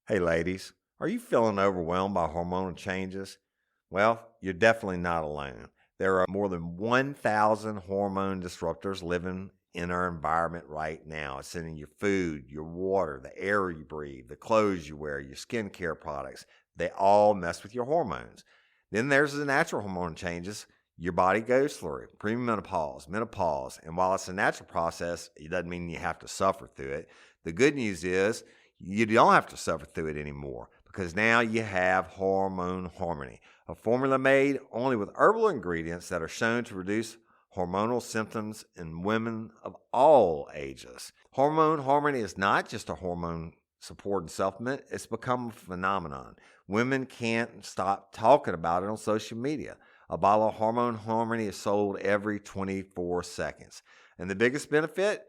Hey ladies, are you feeling overwhelmed by hormonal changes? Well, you're definitely not alone. There are more than 1,000 hormone disruptors living in our environment right now. It's in your food, your water, the air you breathe, the clothes you wear, your skincare products. They all mess with your hormones. Then there's the natural hormone changes your body goes through, premenopause, menopause. And while it's a natural process, it doesn't mean you have to suffer through it. The good news is you don't have to suffer through it anymore because now you have Hormone Harmony, a formula made only with herbal ingredients that are shown to reduce hormonal symptoms in women of all ages. Hormone Harmony is not just a hormone supporting supplement, it's become a phenomenon. Women can't stop talking about it on social media. A bottle of Hormone Harmony is sold every 24 seconds. And the biggest benefit?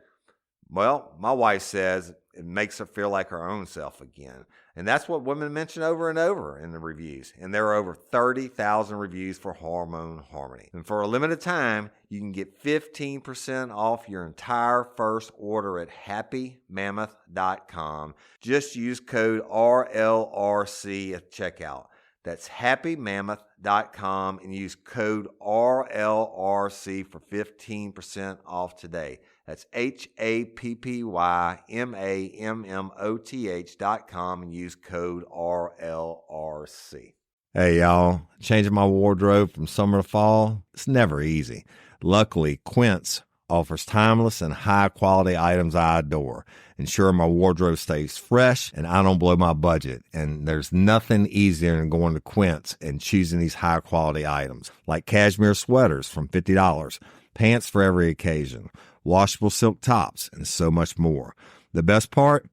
Well, my wife says it makes her feel like her own self again. And that's what women mention over and over in the reviews. And there are over 30,000 reviews for Hormone Harmony. And for a limited time, you can get 15% off your entire first order at happymammoth.com. Just use code RLRC at checkout. That's happymammoth.com and use code RLRC for 15% off today. That's happymammoth.com and use code RLRC. Hey, y'all. Changing my wardrobe from summer to fall, it's never easy. Luckily, Quince offers timeless and high-quality items I adore, ensuring my wardrobe stays fresh and I don't blow my budget. And there's nothing easier than going to Quince and choosing these high-quality items, like cashmere sweaters from $50, pants for every occasion, washable silk tops, and so much more. The best part?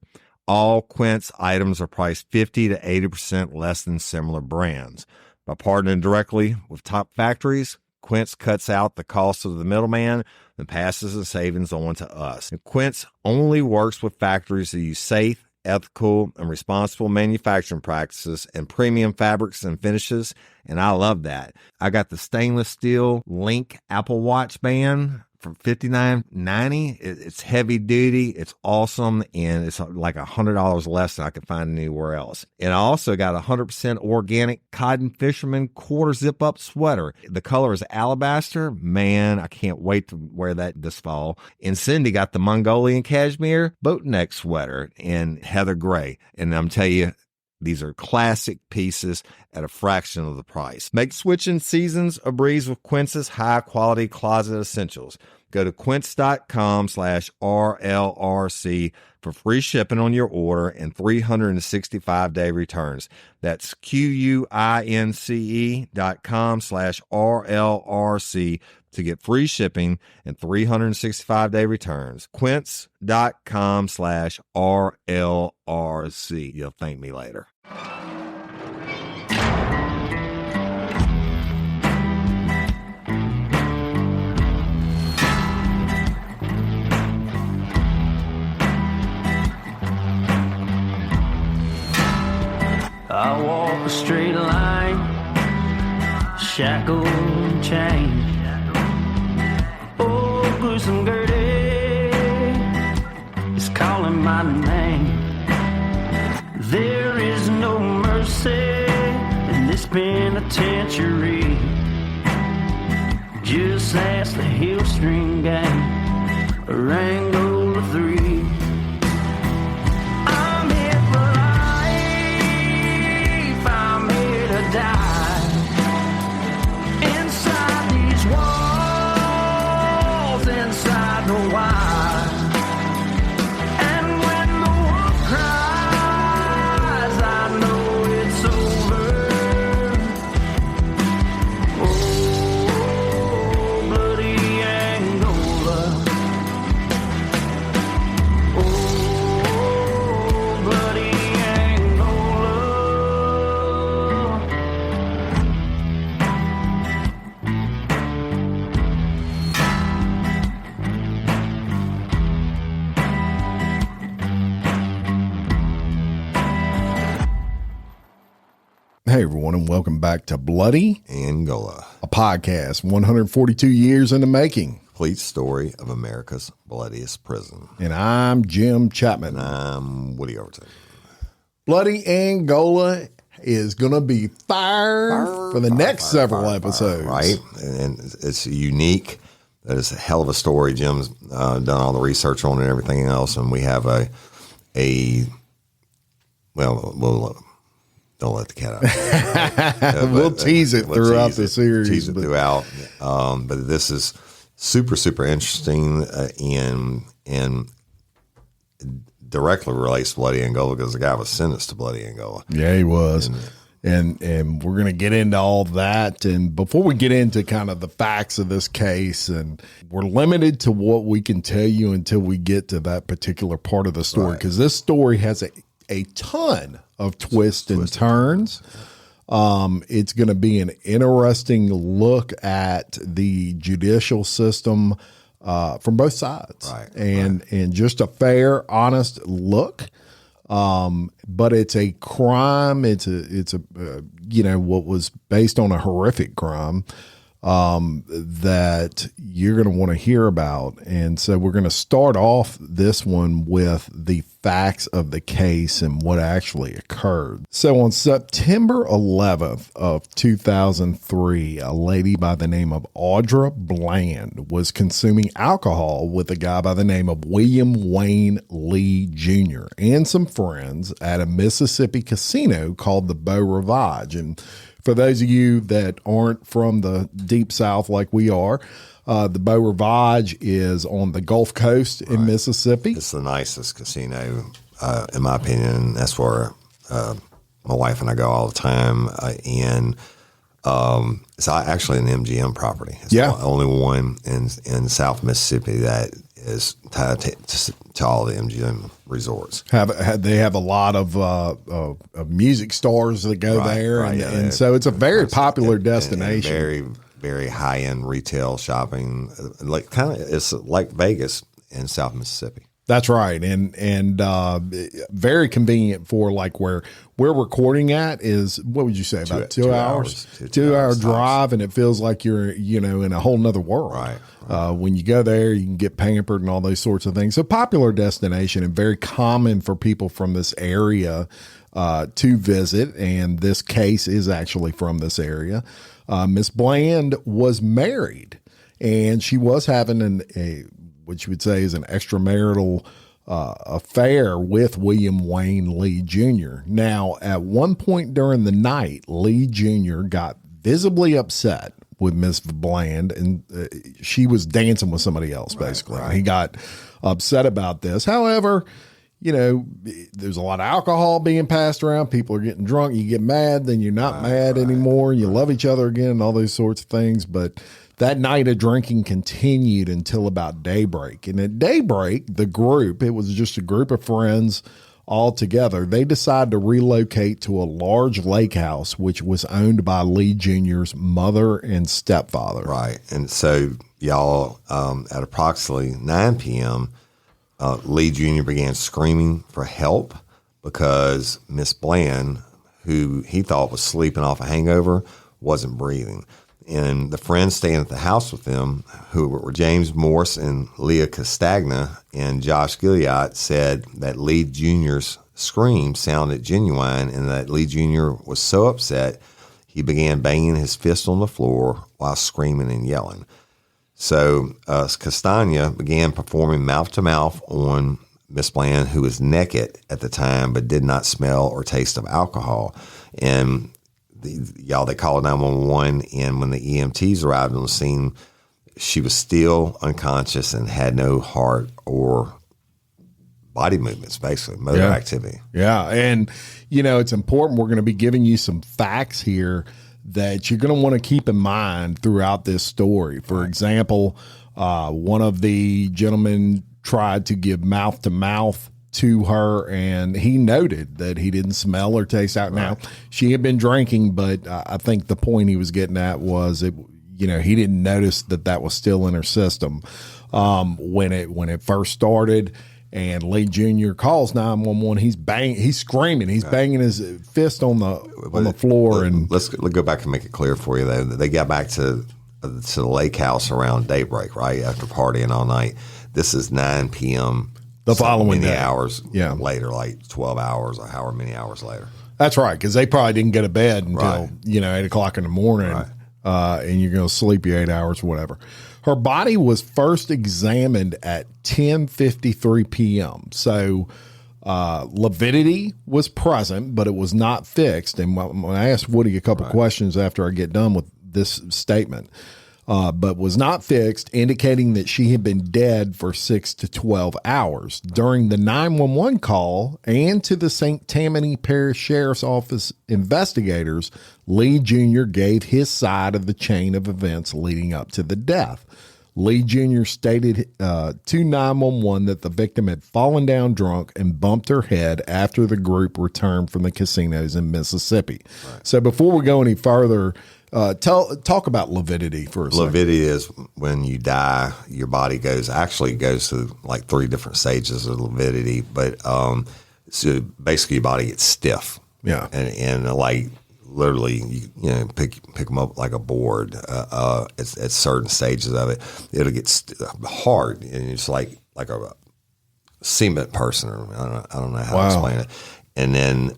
All Quince items are priced 50 to 80% less than similar brands. By partnering directly with top factories, Quince cuts out the cost of the middleman and passes the savings on to us. And Quince only works with factories that use safe, ethical, and responsible manufacturing practices and premium fabrics and finishes, and I love that. I got the stainless steel Link Apple Watch band for $59.90. It's heavy duty, it's awesome, and it's like $100 less than I could find anywhere else. And I also got a 100% organic cotton fisherman quarter zip up sweater. The color is alabaster. Man, I can't wait to wear that this fall. And Cindy got the Mongolian cashmere boat neck sweater in heather gray. And I'm telling you, these are classic pieces at a fraction of the price. Make switching seasons a breeze with Quince's high-quality closet essentials. Go to quince.com/RLRC for free shipping on your order and 365-day returns. That's QUINCE.com/RLRC to get free shipping and 365-day returns. Quince.com/RLRC. You'll thank me later. I walk a straight line, shackled and chained. Oh, gruesome Gertie is calling my name. There is no mercy in this penitentiary. Just ask the Hill String Gang, or Angola 3. I'm here for life, I'm here to die. Inside these walls, inside the wire. And when the wolf cries, I know it's over. Oh, bloody Angola. Oh, bloody Angola. Hey everyone, and welcome back to Bloody Angola, a podcast 142 years in the making. complete story of America's bloodiest prison. And I'm Jim Chapman. And I'm Woody Overton. Bloody Angola is going to be fire for the next several episodes. Right. And it's unique. That is a hell of a story. Jim's done all the research on it and everything else. And we have we'll don't let the cat out. We'll tease it throughout the series. Tease it throughout. But this is super, super interesting and directly relates to Bloody Angola because the guy was sentenced to Bloody Angola. Yeah, he was. And we're going to get into all that. And before we get into kind of the facts of this case, and we're limited to what we can tell you until we get to that particular part of the story, because this story has a ton of twists and turns. It's going to be an interesting look at the judicial system from both sides, and just a fair, honest look. But it's a crime. It's a what was based on a horrific crime that you're going to want to hear about. And so we're going to start off this one with the facts of the case and what actually occurred. So on September 11th of 2003, a lady by the name of Audra Bland was consuming alcohol with a guy by the name of William Wayne Lee Jr. and some friends at a Mississippi casino called the Beau Rivage. And for those of you that aren't from the deep South like we are, the Beau Rivage is on the Gulf Coast in Mississippi. It's the nicest casino, in my opinion. That's where my wife and I go all the time. It's actually an MGM property. It's the only one in South Mississippi that is tied to all the MGM resorts. They have a lot of music stars that go there, and so it's a very popular destination. Very, very high end retail shopping, it's like Vegas in South Mississippi. That's right, and very convenient for like where we're recording at is, what would you say, about 2 hours? 2 hour drive, and it feels like you're in a whole nother world. Right. When you go there, you can get pampered and all those sorts of things. So popular destination and very common for people from this area to visit. And this case is actually from this area. Miss Bland was married, and she was having what you would say is an extramarital affair with William Wayne Lee Jr. Now, at one point during the night, Lee Jr. got visibly upset with Miss Bland, and she was dancing with somebody else, basically. Right. He got upset about this. However, there's a lot of alcohol being passed around. People are getting drunk. You get mad, then you're not mad anymore. You love each other again and all those sorts of things. But that night of drinking continued until about daybreak. And at daybreak, it was just a group of friends all together. They decided to relocate to a large lake house, which was owned by Lee Jr.'s mother and stepfather. Right. And so y'all, at approximately 9 p.m., Lee Jr. began screaming for help because Miss Bland, who he thought was sleeping off a hangover, wasn't breathing. And the friends staying at the house with them, who were James Morse and Leah Castagna and Josh Gilliott, said that Lee Jr.'s scream sounded genuine and that Lee Jr. was so upset he began banging his fist on the floor while screaming and yelling. So Castagna began performing mouth-to-mouth on Miss Bland, who was naked at the time but did not smell or taste of alcohol. And they called 911, and when the EMTs arrived on the scene, she was still unconscious and had no heart or body movements, basically, motor activity. Yeah, and, it's important. We're going to be giving you some facts here that you're going to want to keep in mind throughout this story. For example, one of the gentlemen tried to give mouth-to-mouth to her, and he noted that he didn't smell or taste out. Now, she had been drinking, but I think the point he was getting at was he didn't notice that was still in her system when it first started. And Lee Jr. calls 911. He's screaming. He's banging his fist on the floor. And let's go back and make it clear for you, though. They got back to the lake house around daybreak, right after partying all night. This is 9 p.m. The following many day. hours Yeah. later, like 12 hours or however many hours later. That's right, because they probably didn't get to bed until, Right. 8 o'clock in the morning, and you're going to sleep your 8 hours or whatever. Her body was first examined at 10:53 p.m. So lividity was present, but it was not fixed. And when I asked Woody a couple questions after I get done with this statement, but was not fixed, indicating that she had been dead for 6 to 12 hours. During the 911 call and to the St. Tammany Parish Sheriff's Office investigators, Lee Jr. gave his side of the chain of events leading up to the death. Lee Jr. stated to 911 that the victim had fallen down drunk and bumped her head after the group returned from the casinos in Mississippi. Right. So before we go any further, talk about lividity for a second. Lividity is when you die, your body goes through like 3 different stages of lividity, but so basically your body gets stiff. Yeah. And like literally, pick them up like a board at certain stages of it. It'll get hard, and it's like a cement person. Or I don't know how to explain it. And then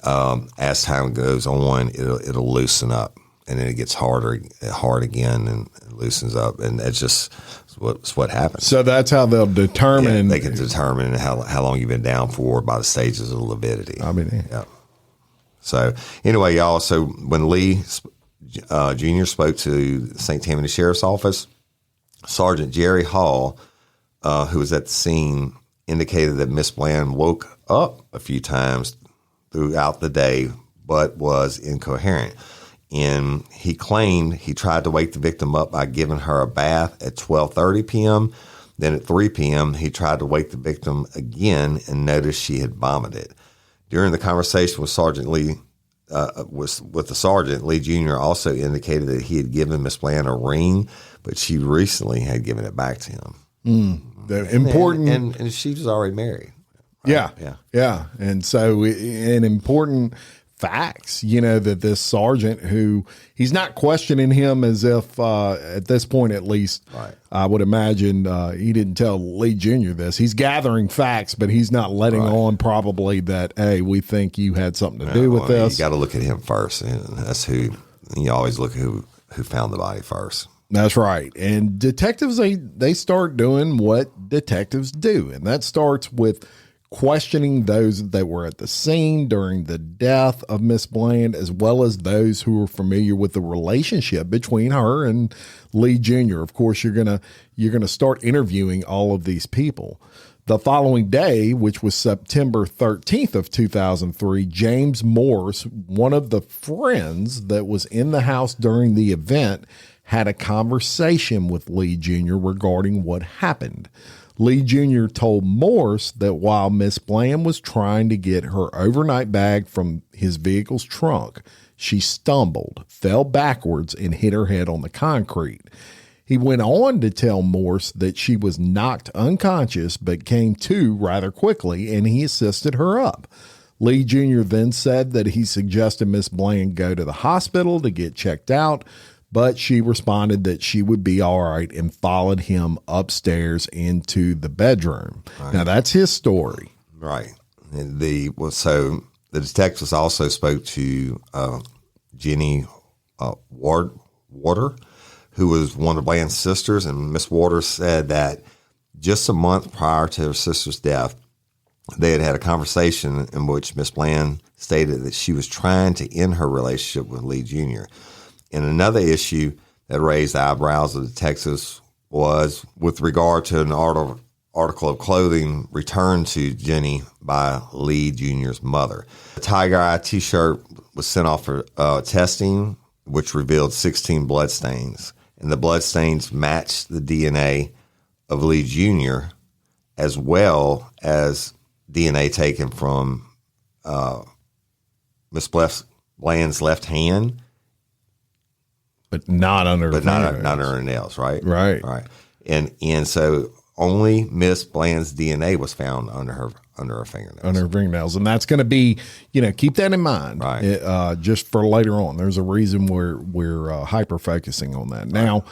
as time goes on, it'll loosen up. And then it gets hard again and loosens up, and it's what happens. So that's how they'll determine. They can determine how long you've been down for by the stages of lividity. Yeah. So anyway, y'all. So when Lee Jr. spoke to the St. Tammany Sheriff's Office, Sergeant Jerry Hall, who was at the scene, indicated that Miss Bland woke up a few times throughout the day, but was incoherent. And he claimed he tried to wake the victim up by giving her a bath at 12:30 p.m. Then at 3 p.m., he tried to wake the victim again and noticed she had vomited. During the conversation with the sergeant, Lee Jr. also indicated that he had given Miss Bland a ring, but she recently had given it back to him. The important, and she was already married. Right? Yeah. And so, an important facts, that this sergeant, who he's not questioning him as if at this point at least, I would imagine he didn't tell Lee Jr. this. He's gathering facts, but he's not letting on probably that, hey, we think you had something to do with this. You got to look at him first, and that's who you always look at who found the body first. That's right. And detectives, they start doing what detectives do, and that starts with questioning those that were at the scene during the death of Miss Bland, as well as those who are familiar with the relationship between her and Lee Jr. Of course, you're gonna start interviewing all of these people. The following day, which was September 13th of 2003, James Morse, one of the friends that was in the house during the event, had a conversation with Lee Jr. regarding what happened. Lee Jr. told Morse that while Miss Bland was trying to get her overnight bag from his vehicle's trunk, she stumbled, fell backwards, and hit her head on the concrete. He went on to tell Morse that she was knocked unconscious but came to rather quickly, and he assisted her up. Lee Jr. then said that he suggested Miss Bland go to the hospital to get checked out, but she responded that she would be all right and followed him upstairs into the bedroom. Right. Now, that's his story. Right. And so the detectives also spoke to Jenny Water, who was one of Bland's sisters, and Miss Waters said that just a month prior to her sister's death, they had a conversation in which Miss Bland stated that she was trying to end her relationship with Lee Jr. And another issue that raised the eyebrows of the detectives was with regard to an article of clothing returned to Jenny by Lee Jr.'s mother. The Tiger Eye T-shirt was sent off for testing, which revealed 16 blood stains. And the blood stains matched the DNA of Lee Jr. as well as DNA taken from Miss Bland's left hand. But not under her nails, right? Right. And so only Miss Bland's DNA was found under her fingernails. Under her fingernails. And that's going to be, keep that in mind. Right. Just for later on. There's a reason we're hyper focusing on that. Right. Now,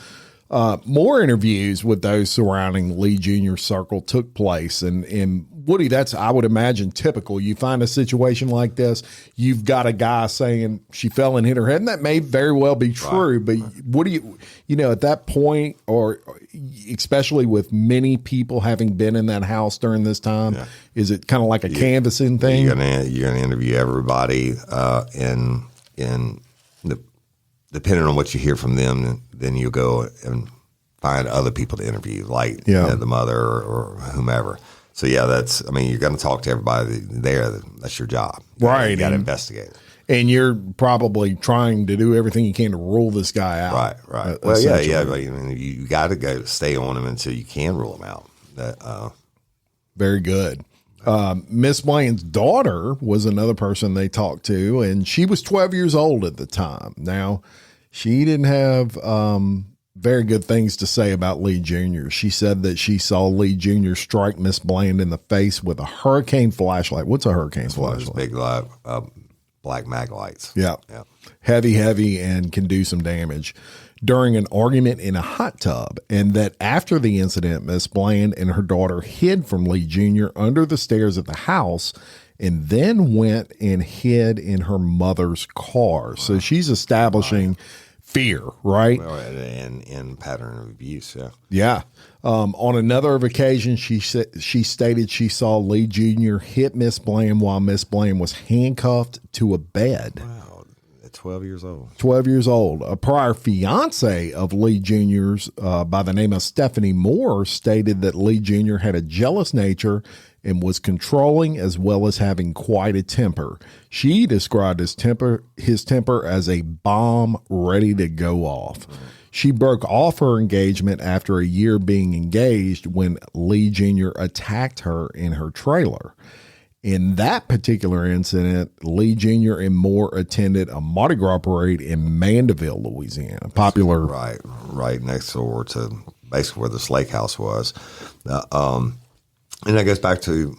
More interviews with those surrounding Lee Jr.'s circle took place. And Woody, that's, I would imagine, typical. You find a situation like this, you've got a guy saying she fell and hit her head, and that may very well be true. Right. But what do you at that point, or especially with many people having been in that house during this time, is it kind of like a canvassing thing? You're gonna interview everybody, and depending on what you hear from them, then you go and find other people to interview, like the mother or whomever. So you're going to talk to everybody there. That's your job, right? You got to investigate it. And you're probably trying to do everything you can to rule this guy out. Right. Well, yeah. But, you got to stay on him until you can rule him out. Very good. Miss Bland's daughter was another person they talked to, and she was 12 years old at the time. Now, she didn't have very good things to say about Lee Jr. She said that she saw Lee Jr. strike Miss Bland in the face with a hurricane flashlight. What's a hurricane flashlight? Big black mag lights. Yeah. Heavy, and can do some damage during an argument in a hot tub. And that after the incident, Miss Bland and her daughter hid from Lee Jr. under the stairs of the house and then went and hid in her mother's car. Wow. So she's establishing fear, right? Well, and pattern of abuse, Yeah. On another occasion, she stated she saw Lee Jr. hit Miss Bland while Miss Bland was handcuffed to a bed. Wow, at 12 years old. 12 years old. A prior fiance of Lee Jr.'s by the name of Stephanie Moore stated that Lee Jr. had a jealous nature and was controlling as well as having quite a temper. She described his temper as a bomb ready to go off. She broke off her engagement after a year being engaged when Lee Jr. attacked her in her trailer. In that particular incident, Lee Jr. and Moore attended a Mardi Gras parade in Mandeville, Louisiana. Popular. Right next door to basically where this lake house was. And that goes back to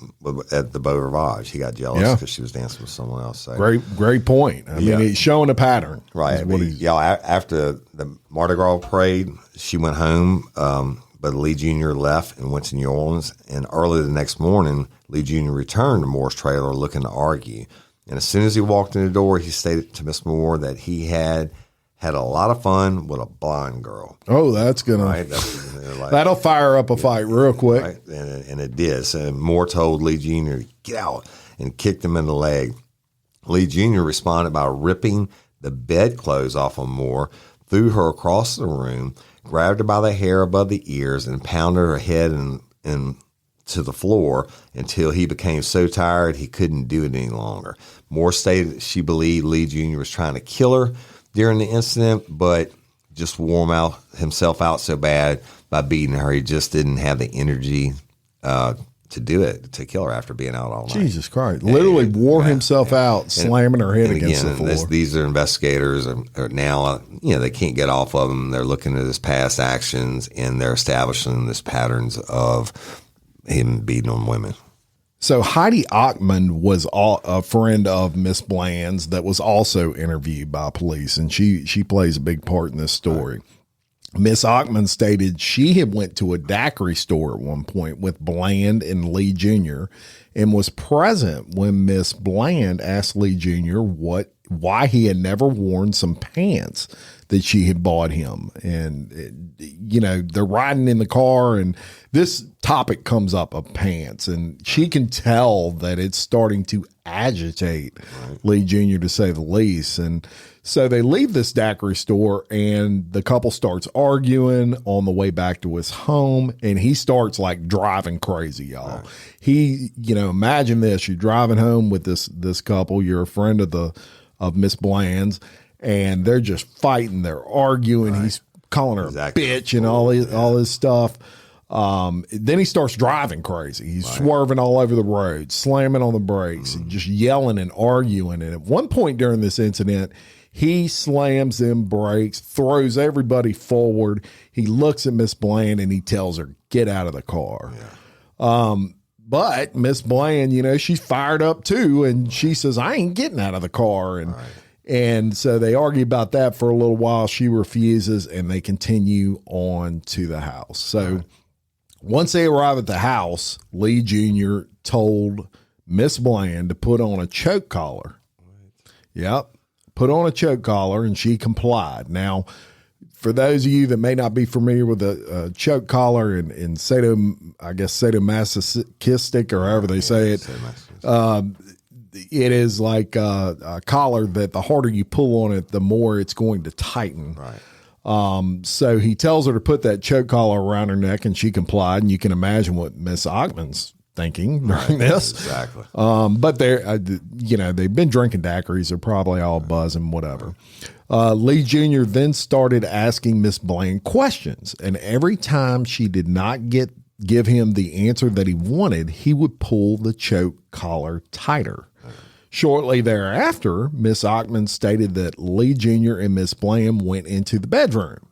at the Beau Rivage. He got jealous because she was dancing with someone else. So. Great point. I mean, it's showing a pattern. Right. After the Mardi Gras parade, she went home, but Lee Jr. left and went to New Orleans. And early the next morning, Lee Jr. returned to Moore's trailer looking to argue. And as soon as he walked in the door, he stated to Miss Moore that he had a lot of fun with a blonde girl. Oh, that's going to that'll fire up a fight real quick. Right? And it did. So Moore told Lee Jr. to get out and kicked him in the leg. Lee Jr. responded by ripping the bedclothes off of Moore, threw her across the room, grabbed her by the hair above the ears, and pounded her head into the floor until he became so tired he couldn't do it any longer. Moore stated that she believed Lee Jr. was trying to kill her during the incident, but just wore himself out so bad by beating her. He just didn't have the energy to do it, to kill her after being out all night. Jesus Christ. Literally wore himself out, slamming her head against the floor. These are investigators are now, they can't get off of him. They're looking at his past actions, and they're establishing this patterns of him beating on women. So Heidi Ockman was a friend of Miss Bland's that was also interviewed by police, and she plays a big part in this story. Right. Miss Ockman stated she had went to a daiquiri store at one point with Bland and Lee Jr. and was present when Miss Bland asked Lee Jr. why he had never worn some pants that she had bought him. And, they're riding in the car and this topic comes up of pants, and she can tell that it's starting to agitate Lee Jr. to say the least. And so they leave this daiquiri store and the couple starts arguing on the way back to his home, and he starts like driving crazy, y'all. Right. He, imagine this, you're driving home with this couple, you're a friend of Miss Bland's, and they're just fighting, they're arguing. Right. He's calling her a bitch and all his stuff. Then he starts driving crazy. He's swerving all over the road, slamming on the brakes, and just yelling and arguing. And at one point during this incident, he slams them brakes, throws everybody forward. He looks at Miss Bland and he tells her, get out of the car. Yeah. But Miss Bland, she's fired up too. And she says, I ain't getting out of the car. And so they argue about that for a little while. She refuses, and they continue on to the house. So once they arrive at the house, Lee Jr. told Miss Bland to put on a choke collar. Yep. Put on a choke collar, and she complied. Now, for those of you that may not be familiar with a choke collar and sadomasochistic, or however they say it, it is like a collar that the harder you pull on it, the more it's going to tighten. Right. So he tells her to put that choke collar around her neck, and she complied. And you can imagine what Miss Ockman's thinking during this. Exactly. But they're, they've been drinking daiquiris. They're probably all buzzing, whatever. Lee Jr. then started asking Miss Bland questions, and every time she did not give him the answer that he wanted, he would pull the choke collar tighter. Shortly thereafter, Miss Ockman stated that Lee Jr. and Miss Bland went into the bedroom,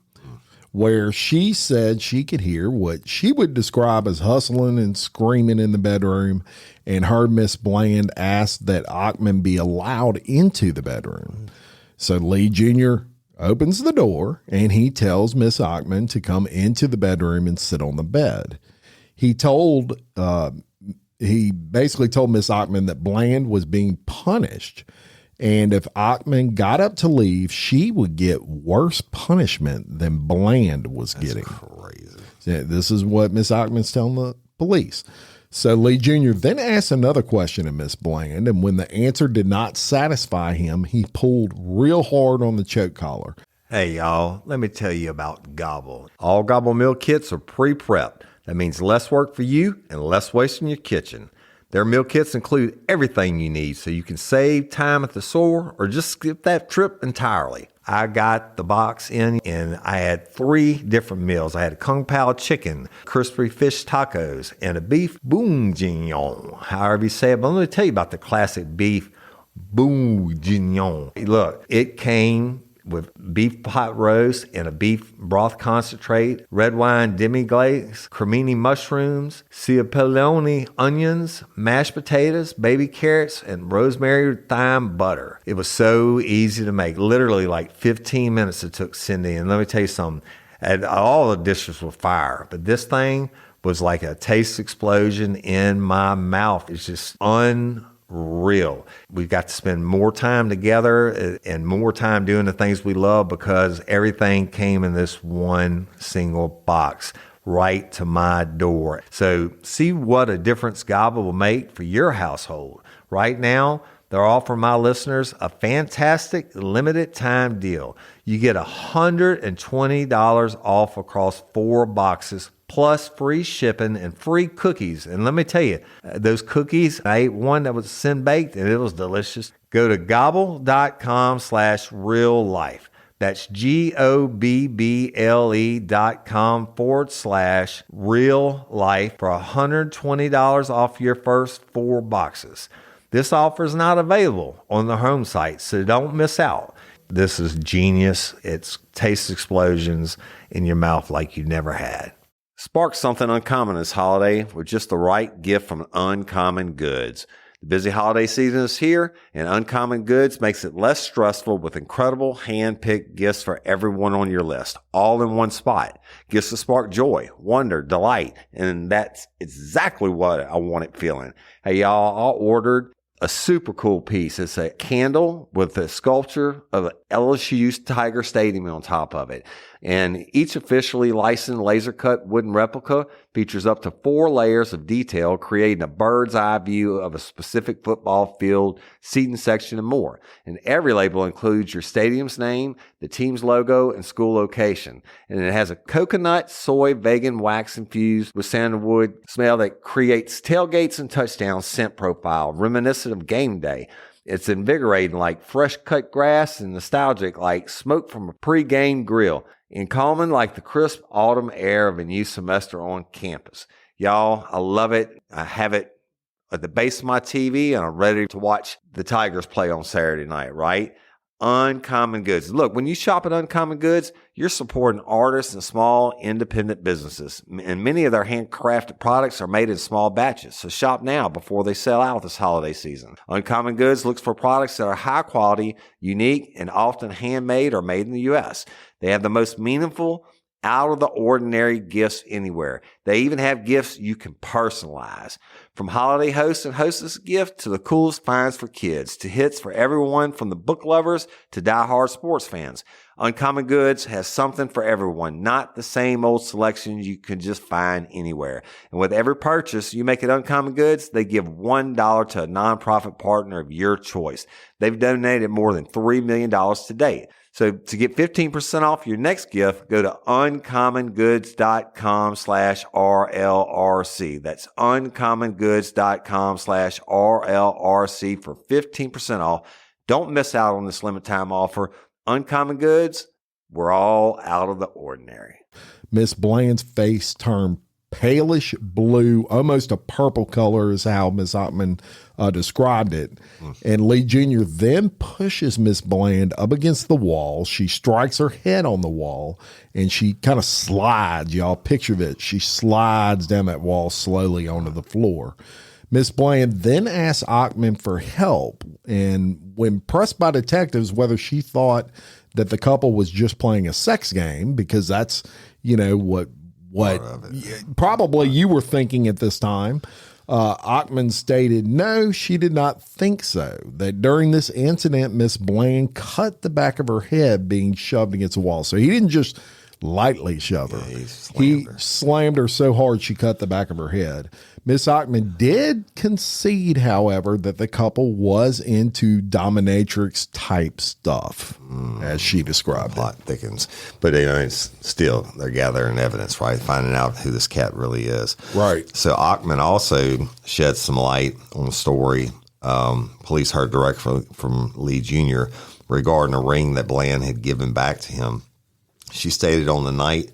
where she said she could hear what she would describe as hustling and screaming in the bedroom, and heard Miss Bland ask that Ockman be allowed into the bedroom. So Lee Jr. opens the door, and he tells Miss Ockman to come into the bedroom and sit on the bed. He basically told Miss Ockman that Bland was being punished, and if Ockman got up to leave, she would get worse punishment than Bland was getting. Crazy. This is what Miss Ockman's telling the police. So Lee Jr. then asked another question of Miss Bland, and when the answer did not satisfy him, he pulled real hard on the choke collar. Hey, y'all, let me tell you about Gobble. All Gobble meal kits are pre-prepped. That means less work for you and less waste in your kitchen. Their meal kits include everything you need so you can save time at the store or just skip that trip entirely. I got the box in and I had 3 different meals. I had a Kung Pao chicken, crispy fish tacos, and a beef bourguignon, however you say it. But let me tell you about the classic beef bourguignon. Look, it came with beef pot roast and a beef broth concentrate, red wine demi-glace, cremini mushrooms, cipollone onions, mashed potatoes, baby carrots, and rosemary thyme butter. It was so easy to make. Literally like 15 minutes it took Cindy. And let me tell you something, and all the dishes were fire, but this thing was like a taste explosion in my mouth. It's just unreal. We've got to spend more time together and more time doing the things we love because everything came in this one single box right to my door. So see what a difference Gobble will make for your household. Right now, they're offering my listeners a fantastic limited time deal. You get $120 off across 4 boxes plus free shipping and free cookies. And let me tell you, those cookies, I ate one that was sin baked and it was delicious. Go to gobble.com/real life. That's GOBBLE.com/real life for $120 off your first 4 boxes. This offer is not available on the home site, so don't miss out. This is genius. It's taste explosions in your mouth like you never had. Spark something uncommon this holiday with just the right gift from Uncommon Goods. The busy holiday season is here, and Uncommon Goods makes it less stressful with incredible hand-picked gifts for everyone on your list, all in one spot. Gifts to spark joy, wonder, delight, and that's exactly what I wanted feeling. Hey, y'all, I ordered a super cool piece. It's a candle with a sculpture of LSU's Tiger Stadium on top of it. And each officially licensed laser cut wooden replica features up to 4 layers of detail, creating a bird's eye view of a specific football field, seating section, and more. And every label includes your stadium's name, the team's logo, and school location. And it has a coconut, soy, vegan wax infused with sandalwood smell that creates tailgates and touchdown scent profile, reminiscent of game day. It's invigorating like fresh cut grass and nostalgic like smoke from a pre-game grill, and calming like the crisp autumn air of a new semester on campus. Y'all, I love it. I have it at the base of my TV, and I'm ready to watch the Tigers play on Saturday night, right? Uncommon Goods. Look, when you shop at Uncommon Goods, you're supporting artists and small independent businesses. And many of their handcrafted products are made in small batches. So shop now before they sell out this holiday season. Uncommon Goods looks for products that are high quality, unique, and often handmade or made in the U.S. They have the most meaningful, out of the ordinary gifts anywhere. They even have gifts you can personalize. From holiday hosts and hostess gift to the coolest finds for kids to hits for everyone from the book lovers to diehard sports fans. Uncommon Goods has something for everyone, not the same old selections you can just find anywhere. And with every purchase you make at Uncommon Goods, they give $1 to a nonprofit partner of your choice. They've donated more than $3 million to date. So to get 15% off your next gift, go to uncommongoods.com/RLRC. That's uncommongoods.com/RLRC for 15% off. Don't miss out on this limited time offer. Uncommon Goods, we're all out of the ordinary. Miss Bland's face turned palish blue, almost a purple color is how Miss Ockman described it. And Lee Jr. then pushes Miss Bland up against the wall. She strikes her head on the wall, and she kind of slides. Y'all picture it. She slides down that wall slowly onto the floor. Miss Bland then asks Ockman for help, and when pressed by detectives whether she thought that the couple was just playing a sex game, because that's, what probably you were thinking at this time, Ockman stated no, she did not think so. That during this incident, Miss Bland cut the back of her head being shoved against the wall. So he didn't just lightly shove her. He slammed her so hard she cut the back of her head. Miss Ockman did concede, however, that the couple was into dominatrix type stuff, as she described Plot thickens. But it's still, they're gathering evidence, right? Finding out who this cat really is. Right. So Ockman also shed some light on the story. Police heard directly from Lee Jr. regarding a ring that Bland had given back to him. She stated on the night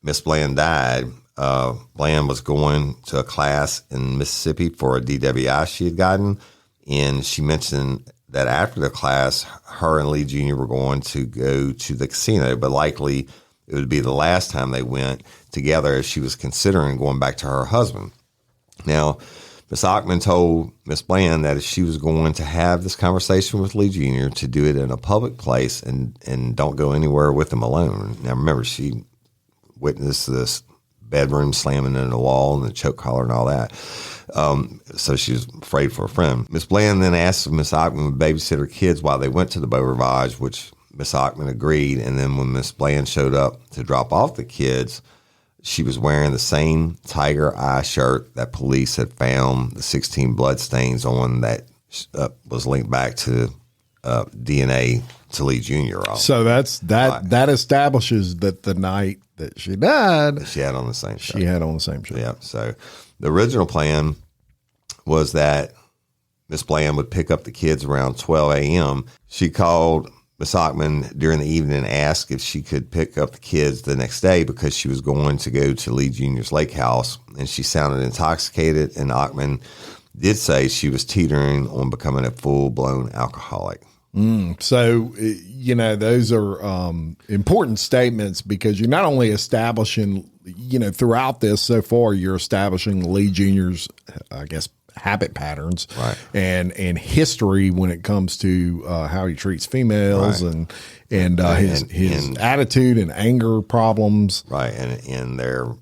Miss Bland died, Bland was going to a class in Mississippi for a DWI she had gotten, and she mentioned that after the class, her and Lee Jr. were going to go to the casino, but likely it would be the last time they went together as she was considering going back to her husband. Now, Miss Ockman told Miss Bland that if she was going to have this conversation with Lee Jr., to do it in a public place and don't go anywhere with him alone. Now, remember, she witnessed this bedroom slamming into the wall and the choke collar and all that. So she was afraid for a friend. Miss Bland then asked if Miss Ockman would babysit her kids while they went to the Beau Rivage, which Miss Ockman agreed. And then when Miss Bland showed up to drop off the kids, she was wearing the same tiger eye shirt that police had found the 16 blood stains on that was linked back to DNA to Lee Jr. So that establishes that the night that she died, she had on the same shirt. She had on the same shirt. Yeah. So the original plan was that Miss Bland would pick up the kids around 12 a.m. She called Miss Ockman during the evening and asked if she could pick up the kids the next day because she was going to go to Lee Jr.'s lake house, and she sounded intoxicated, and Ockman did say she was teetering on becoming a full-blown alcoholic. So, those are important statements because you're not only establishing, throughout this so far, you're establishing Lee Jr.'s, habit patterns, right, and history when it comes to how he treats females, right, and his attitude and anger problems, right, and their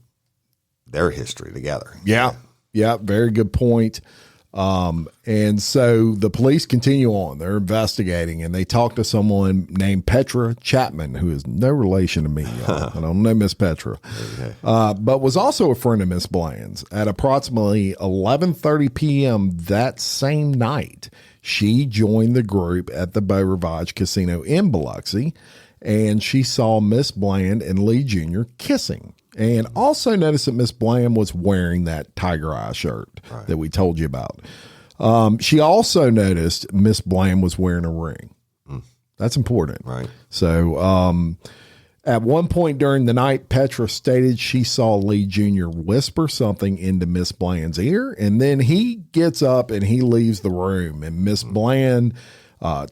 history together. Yeah, very good point. And so the police continue on. They're investigating, and they talk to someone named Petra Chapman, who is no relation to me, y'all. I don't know Miss Petra, but was also a friend of Miss Bland's. At approximately 11:30 p.m. that same night, she joined the group at the Beau Rivage Casino in Biloxi, and she saw Miss Bland and Lee Jr. kissing. And also noticed that Miss Bland was wearing that tiger eye shirt that we told you about. She also noticed Miss Bland was wearing a ring. That's important. Right. So at one point during the night, Petra stated she saw Lee Jr. whisper something into Miss Bland's ear, and then he gets up and he leaves the room. And Miss Bland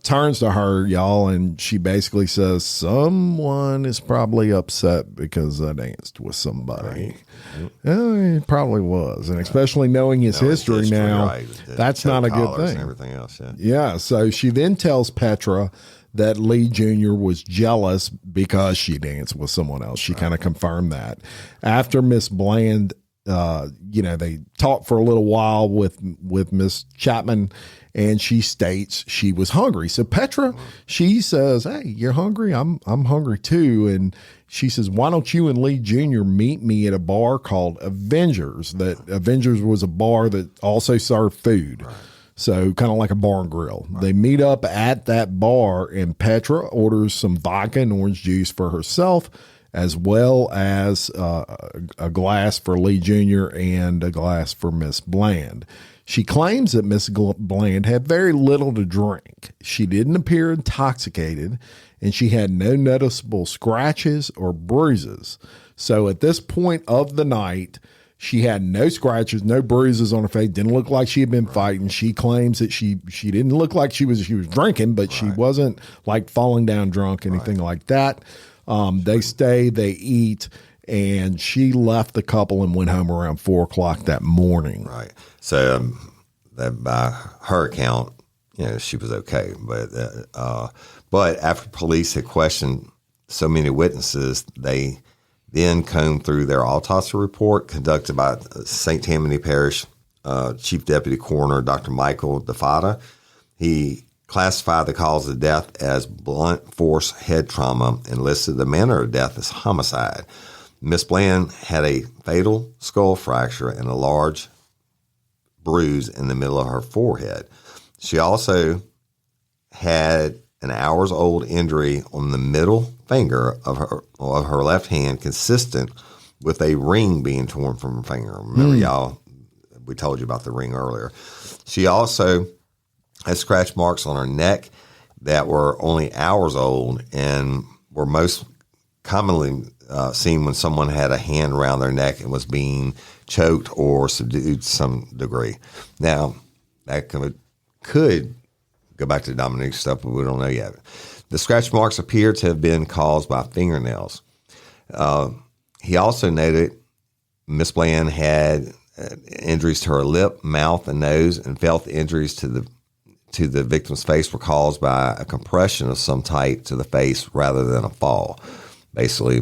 turns to her, y'all, and she basically says, someone is probably upset because I danced with somebody. Right. It probably was. And especially knowing his history now, right. That's not a good thing. And everything else, yeah. So she then tells Petra that Lee Jr. was jealous because she danced with someone else. She kind of confirmed that. After Miss Bland, they talked for a little while with Miss Chapman, and she states she was hungry. So Petra, she says, "Hey, you're hungry? I'm hungry too." And she says, "Why don't you and Lee Jr. meet me at a bar called Avengers?" That Avengers was a bar that also served food. Right. So kind of like a bar and grill. Right. They meet up at that bar, and Petra orders some vodka and orange juice for herself, as well as a glass for Lee Jr. and a glass for Miss Bland. She claims that Miss Bland had very little to drink. She didn't appear intoxicated, and she had no noticeable scratches or bruises. So at this point of the night, she had no scratches, no bruises on her face. Didn't look like she had been fighting. She claims that she didn't look like she was drinking, but she wasn't like falling down drunk, anything like that. They stay, they eat, and she left the couple and went home around 4:00 that morning. Right. So that by her account, she was okay. But after police had questioned so many witnesses, they then combed through their autopsy report conducted by St. Tammany Parish Chief Deputy Coroner Dr. Michael DeFada. He classified the cause of death as blunt force head trauma and listed the manner of death as homicide. Miss Bland had a fatal skull fracture and a large bruise in the middle of her forehead. She also had an hours-old injury on the middle finger of her left hand, consistent with a ring being torn from her finger. Remember, y'all, we told you about the ring earlier. She also had scratch marks on her neck that were only hours old and were most commonly seen when someone had a hand around their neck and was being choked or subdued to some degree. Now, that could go back to Dominique's stuff, but we don't know yet. The scratch marks appear to have been caused by fingernails. He also noted Miss Bland had injuries to her lip, mouth, and nose, and felt the injuries to the victim's face were caused by a compression of some type to the face rather than a fall. Basically,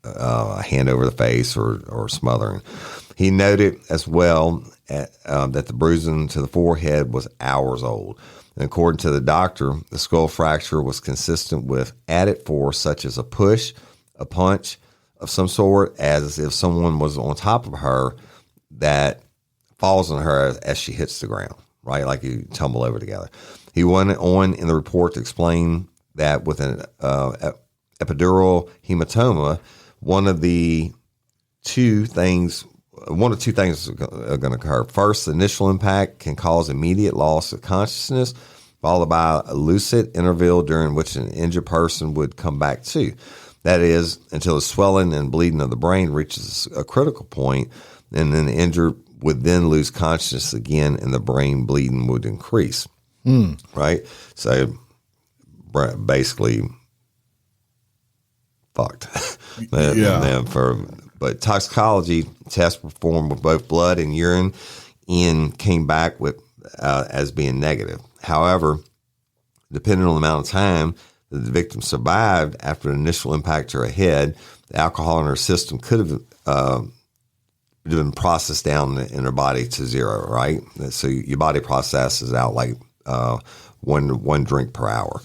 a hand over the face or smothering. He noted as well that the bruising to the forehead was hours old. And according to the doctor, the skull fracture was consistent with added force, such as a push, a punch of some sort, as if someone was on top of her that falls on her as she hits the ground, right? Like you tumble over together. He went on in the report to explain that with an epidural hematoma, one of two things are going to occur. First, the initial impact can cause immediate loss of consciousness, followed by a lucid interval during which an injured person would come back to. That is, until the swelling and bleeding of the brain reaches a critical point, and then the injured would then lose consciousness again, and the brain bleeding would increase. Right? So basically fucked. But toxicology tests performed with both blood and urine and came back with as being negative. However, depending on the amount of time that the victim survived after an initial impact to her head, the alcohol in her system could have been processed down in her body to zero, right? So your body processes out like one drink per hour.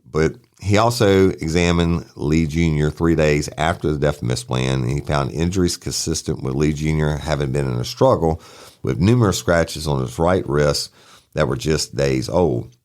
But he also examined Lee Jr. 3 days after the death of Miss Bland, and he found injuries consistent with Lee Jr. having been in a struggle with numerous scratches on his right wrist that were just days old.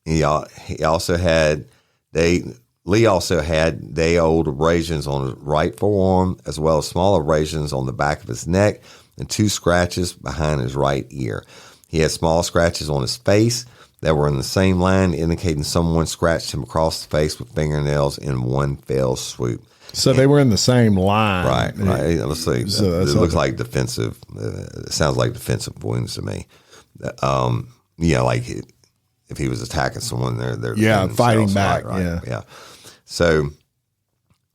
Lee also had day-old abrasions on his right forearm, as well as small abrasions on the back of his neck and 2 scratches behind his right ear. He had small scratches on his face that were in the same line, indicating someone scratched him across the face with fingernails in one fell swoop. So they were in the same line. Right. Let's see. So it looks like defensive. It sounds like defensive wounds to me. if he was attacking someone, they're fighting back. Right? Yeah. So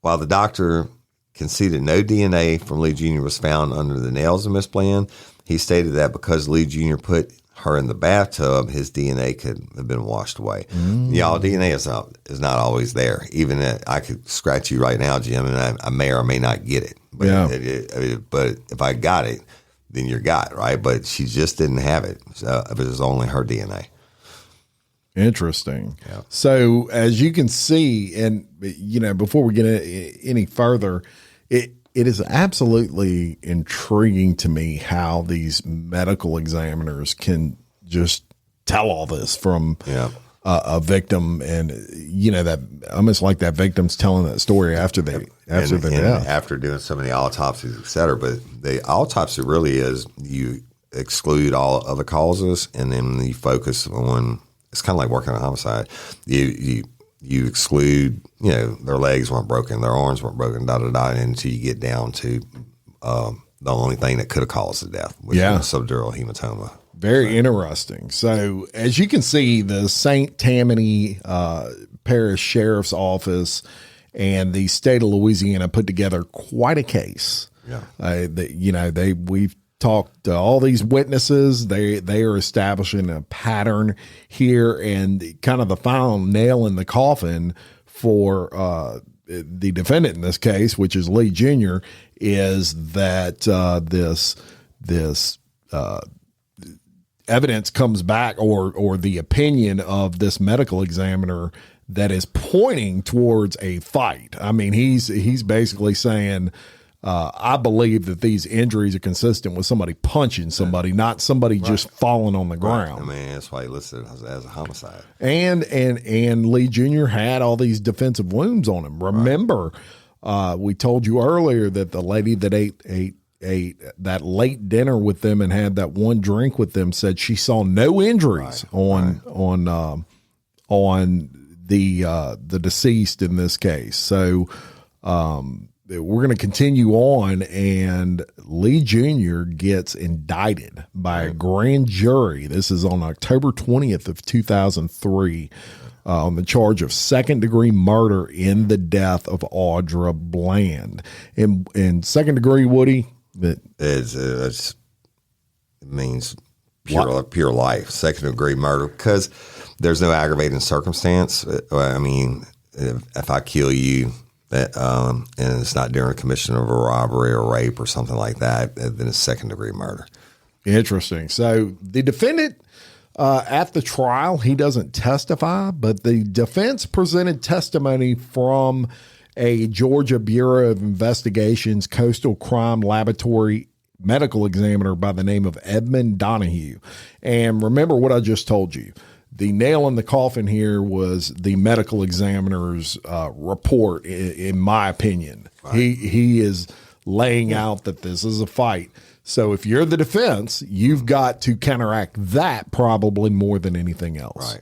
while the doctor conceded no DNA from Lee Jr. was found under the nails of Miss Bland, he stated that because Lee Jr. put her in the bathtub, his DNA could have been washed away. Y'all, DNA is not always there. Even I could scratch you right now, Jim, and I may or may not get it. But, but if I got it, then you're got it, right? But she just didn't have it. It was only her DNA. Interesting. Yeah. So as you can see, and before we get any further, it is absolutely intriguing to me how these medical examiners can just tell all this from a victim, and that almost like that victim's telling that story after their death, after doing so many autopsies, et cetera. But the autopsy really is you exclude all other causes, and then you focus on. It's kind of like working on a homicide. You exclude, their legs weren't broken, their arms weren't broken, until you get down to the only thing that could have caused the death, which was subdural hematoma. Very interesting. So as you can see, the St. Tammany Parish Sheriff's Office and the state of Louisiana put together quite a case. Yeah. We've talked to all these witnesses. They are establishing a pattern here, and kind of the final nail in the coffin for the defendant in this case, which is Lee Jr., is that this evidence comes back, or the opinion of this medical examiner that is pointing towards a fight. I mean, he's basically saying, I believe that these injuries are consistent with somebody punching somebody, not somebody just falling on the ground. I mean, that's why he listed it as a homicide. And Lee Jr. had all these defensive wounds on him. Remember, we told you earlier that the lady that ate that late dinner with them and had that one drink with them said she saw no injuries on the deceased in this case. So, we're going to continue on, and Lee Jr. gets indicted by a grand jury. This is on October 20th of 2003 on the charge of second-degree murder in the death of Audra Bland. In second-degree, Woody, it means pure life, second-degree murder, because there's no aggravating circumstance. I mean, if I kill you, and it's not during a commission of a robbery or rape or something like that, then it's second-degree murder. Interesting. So the defendant at the trial, he doesn't testify, but the defense presented testimony from a Georgia Bureau of Investigation's Coastal Crime Laboratory medical examiner by the name of Edmund Donahue. And remember what I just told you. The nail in the coffin here was the medical examiner's report, in my opinion. Right. He is laying out that this is a fight. So if you're the defense, you've got to counteract that probably more than anything else. Right.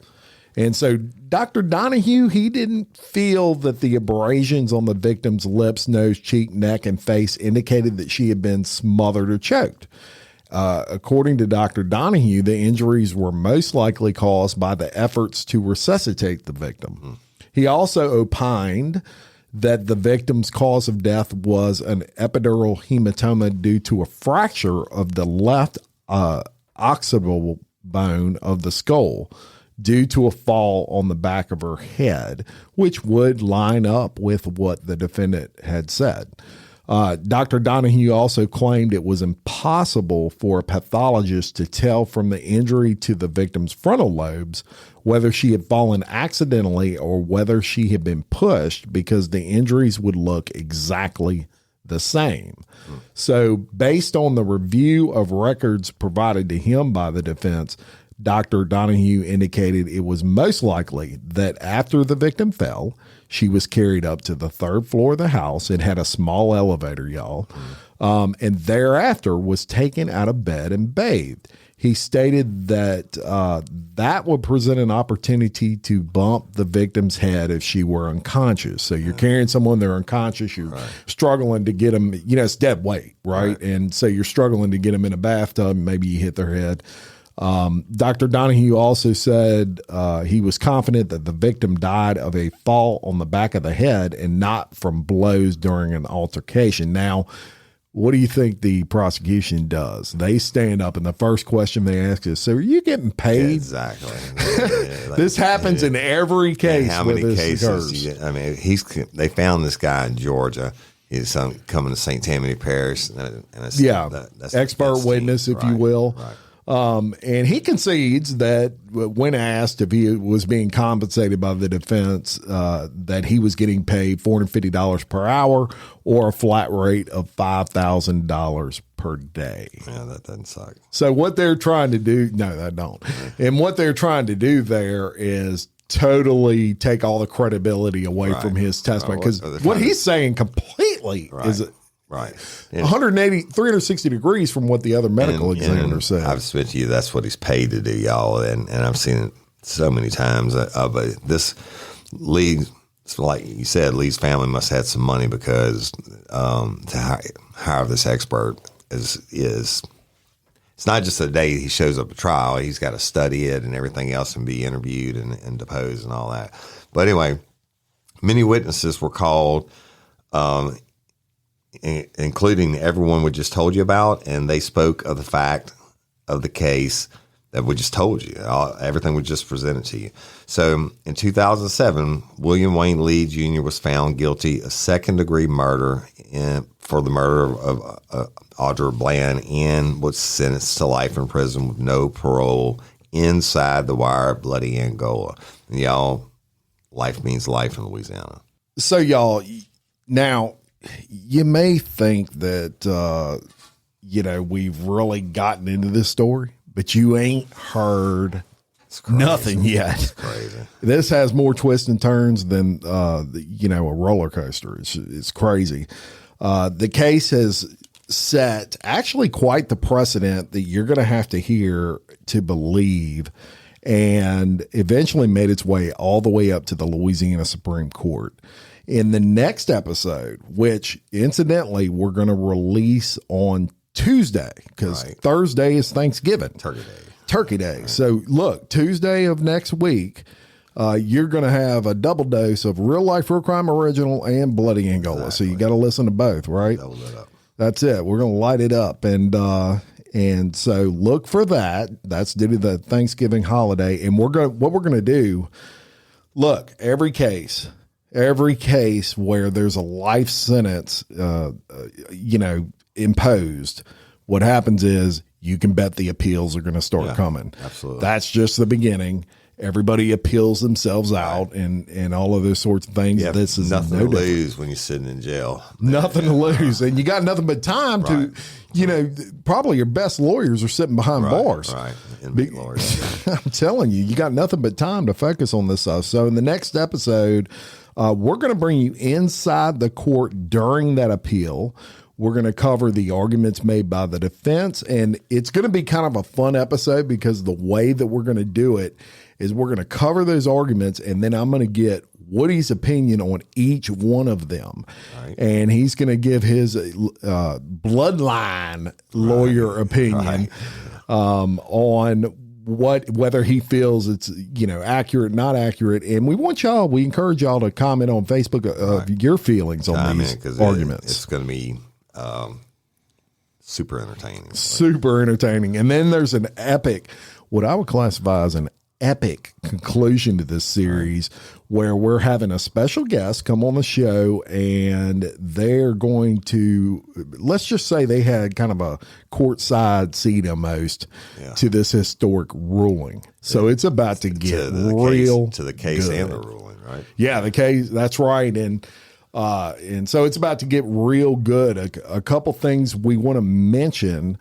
And so Dr. Donahue, he didn't feel that the abrasions on the victim's lips, nose, cheek, neck, and face indicated that she had been smothered or choked. According to Dr. Donahue, the injuries were most likely caused by the efforts to resuscitate the victim. He also opined that the victim's cause of death was an epidural hematoma due to a fracture of the left occipital bone of the skull due to a fall on the back of her head, which would line up with what the defendant had said. Dr. Donahue also claimed it was impossible for a pathologist to tell from the injury to the victim's frontal lobes whether she had fallen accidentally or whether she had been pushed, because the injuries would look exactly the same. So based on the review of records provided to him by the defense, Dr. Donahue indicated it was most likely that after the victim fell, she was carried up to the third floor of the house. It had a small elevator, y'all, and thereafter was taken out of bed and bathed. He stated that that would present an opportunity to bump the victim's head if she were unconscious. So you're carrying someone, they're unconscious, you're struggling to get them, it's dead weight, right? And so you're struggling to get them in a bathtub, maybe you hit their head. Dr. Donahue also said he was confident that the victim died of a fall on the back of the head and not from blows during an altercation. Now, what do you think the prosecution does? They stand up, and the first question they ask is, so are you getting paid? Yeah, exactly. Yeah, this happens in every case. How many cases? They found this guy in Georgia. He's coming to St. Tammany Parish. And that's expert witness, if you will. Right. And he concedes that when asked if he was being compensated by the defense, that he was getting paid $450 per hour or a flat rate of $5,000 per day. Yeah, that doesn't suck. So what they're trying to do, no, that don't. And what they're trying to do there is totally take all the credibility away from his testimony, because what he's saying completely is right. 360 degrees from what the other medical examiner said. I've said to you, that's what he's paid to do, y'all. And I've seen it so many times. But this Lee, like you said, Lee's family must have had some money, because to hire this expert is it's not just the day he shows up at trial. He's got to study it and everything else and be interviewed and deposed and all that. But anyway, many witnesses were called, including everyone we just told you about, and they spoke of the fact of the case that we just told you, everything we just presented to you. So in 2007, William Wayne Lee Jr. was found guilty of second-degree murder for the murder of Audra Bland, and was sentenced to life in prison with no parole inside the wire at Bloody Angola. And y'all, life means life in Louisiana. So y'all, now, you may think that, we've really gotten into this story, but you ain't heard nothing yet. It's crazy. This has more twists and turns than, a roller coaster. It's crazy. The case has set actually quite the precedent that you're going to have to hear to believe, and eventually made its way all the way up to the Louisiana Supreme Court. In the next episode, which incidentally we're going to release on Tuesday, because Thursday is Thanksgiving. Turkey Day. Right. So look, Tuesday of next week, you're going to have a double dose of Real Life Real Crime Original and Bloody Angola. Exactly. So you got to listen to both, right? Double it up. That's it. We're going to light it up. And so look for that. That's due to the Thanksgiving holiday. And what we're going to do, look, every case where there's a life sentence, imposed, what happens is you can bet the appeals are going to start coming. Absolutely. That's just the beginning. Everybody appeals themselves out and all of those sorts of things. Yeah, this is nothing to lose when you're sitting in jail. Nothing to lose. And you got nothing but time to, probably your best lawyers are sitting behind bars. Right. Inmate lawyers. I'm telling you, you got nothing but time to focus on this stuff. So in the next episode, we're going to bring you inside the court during that appeal. We're going to cover the arguments made by the defense, and it's going to be kind of a fun episode, because the way that we're going to do it is we're going to cover those arguments, and then I'm going to get Woody's opinion on each one of them. Right. And he's going to give his bloodline lawyer opinion on whether he feels it's, accurate, not accurate. And we encourage y'all to comment on Facebook of your feelings on these arguments. It's going to be super entertaining. Super entertaining. And then there's an epic, what I would classify as an epic conclusion to this series, where we're having a special guest come on the show, and they're going to, let's just say they had kind of a courtside seat almost to this historic ruling. So it's about to get real to the case good. And the ruling, right? Yeah, the case. That's right. And so it's about to get real good. A couple things we want to mention.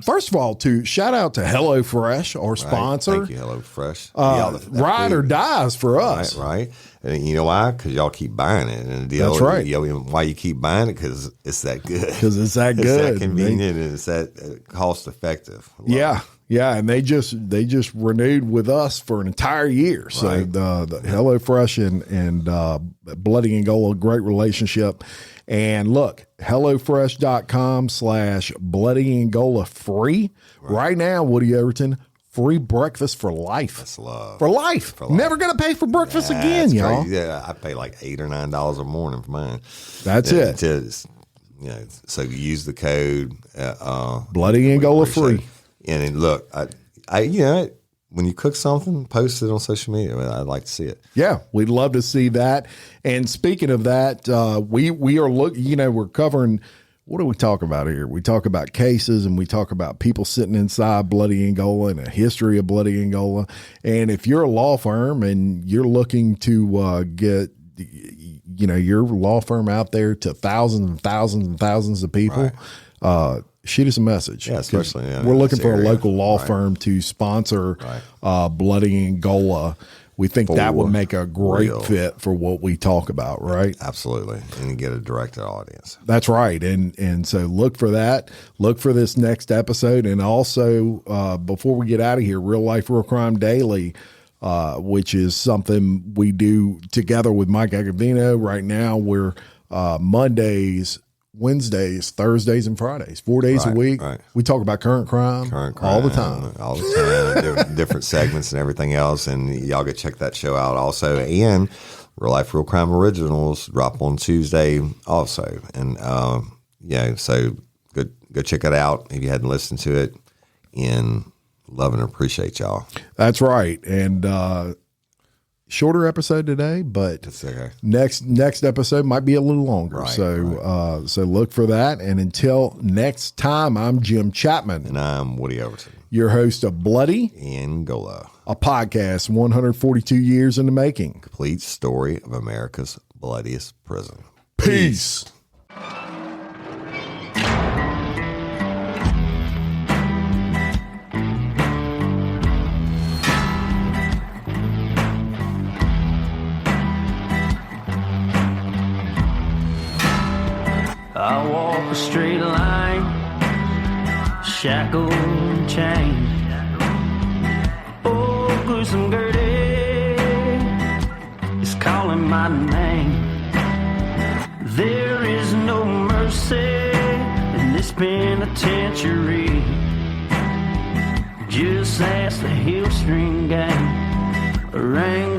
First of all, to shout out to HelloFresh, our sponsor. Thank you, HelloFresh. Ride or dies for us. Right. And you know why? Because y'all keep buying it. And the deal, that's right. Why you keep buying it? Because it's that good. Because it's that good. It's that convenient, and it's that cost effective. Yeah. And they just renewed with us for an entire year. So the HelloFresh and Bloody Angola, great relationship. And look, HelloFresh.com/Bloody Angola free. Right now, Woody Overton, free breakfast for life. That's love. For life. Never going to pay for breakfast again, y'all. Crazy. Yeah, I pay like $8 or $9 a morning for mine. That's it. So you use the code Bloody Angola free. And look, I when you cook something, post it on social media. I'd like to see it. Yeah, we'd love to see that. And speaking of that, we are we're covering. What do we talk about here? We talk about cases and we talk about people sitting inside Bloody Angola and a history of Bloody Angola. And if you're a law firm and you're looking to get, your law firm out there to thousands and thousands and thousands of people, shoot us a message. Yeah, especially we're looking for a local law firm to sponsor Bloody Angola. We think that would make a great fit for what we talk about, right? Absolutely. And you get a direct audience. That's right. And so look for that. Look for this next episode. And also, before we get out of here, Real Life, Real Crime Daily, which is something we do together with Mike Agavino. Right now, we're Mondays, Wednesdays, Thursdays, and Fridays, 4 days a week. Right. We talk about current crime all the time. Different segments and everything else. And y'all go check that show out also. And Real Life, Real Crime Originals drop on Tuesday also. And, so go check it out if you hadn't listened to it. And love and appreciate y'all. That's right. And, shorter episode today, but that's okay. Next episode might be a little longer. Right, so look for that. And until next time, I'm Jim Chapman. And I'm Woody Overton, your host of Bloody Angola, a podcast 142 years in the making. Complete story of America's bloodiest prison. Peace. I walk a straight line, shackled and chained. Oh, gruesome Gertie is calling my name. There is no mercy in this penitentiary. Just ask the Hill String Gang, a ring